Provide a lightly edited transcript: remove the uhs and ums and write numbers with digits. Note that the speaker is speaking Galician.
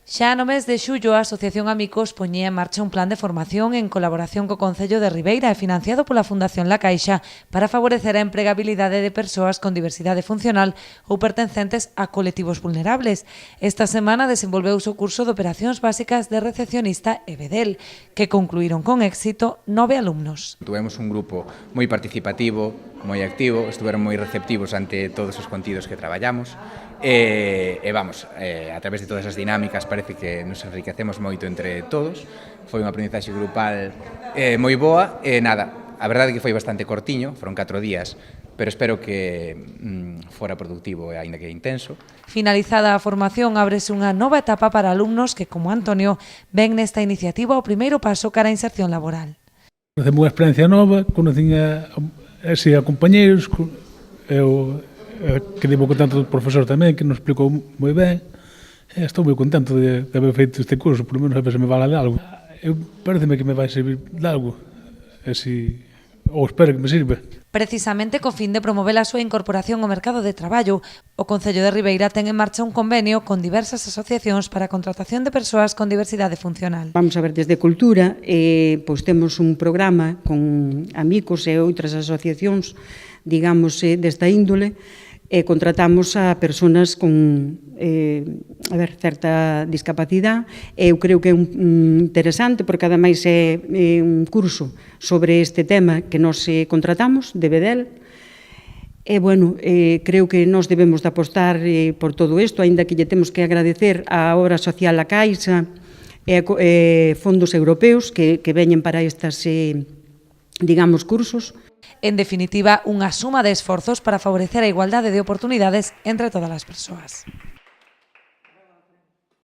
Xa no mes de xullo, a Asociación Amicos poñía en marcha un plan de formación en colaboración co Concello de Ribeira e financiado pola Fundación La Caixa para favorecer a empregabilidade de persoas con diversidade funcional ou pertencentes a colectivos vulnerables. Esta semana desenvolveuse o curso de Operacións Básicas de Recepcionista e Bedel, que concluíron con éxito 9 alumnos. Tuvemos un grupo moi participativo, moi activo, estuveron moi receptivos ante todos os contidos que traballamos e a través de todas as dinámicas parece que nos enriquecemos moito entre todos. Foi unha aprendizaxe grupal moi boa e nada, a verdade é que foi bastante cortiño, foron 4 días, pero espero que fora productivo e aínda que intenso. Finalizada a formación, ábrese unha nova etapa para alumnos que, como Antonio, ven nesta iniciativa o primeiro paso cara á inserción laboral. Conocemos unha experiencia nova, conocín a compañeiros, eu quedei moi contento do profesor tamén, que nos explicou moi ben. Estou moi contento de haber feito este curso, por lo menos a ver se me vale de algo. Pareceme que me vai servir de algo, ou espero que me sirva. Precisamente co fin de promover a súa incorporación ao mercado de traballo, o Concello de Ribeira ten en marcha un convenio con diversas asociacións para a contratación de persoas con diversidade funcional. Vamos a ver, desde Cultura, pois temos un programa con Amicos e outras asociacións, digamos, desta índole, e contratamos a persoas con certa discapacidade. Eu creo que é interesante porque ademais é un curso sobre este tema que nós contratamos de Bedel. E, creo que nós debemos de apostar por todo isto, aínda que lle temos que agradecer a obra social a Caixa e fondos europeos que veñen para estas, digamos, cursos. En definitiva, unha suma de esforzos para favorecer a igualdade de oportunidades entre todas as persoas.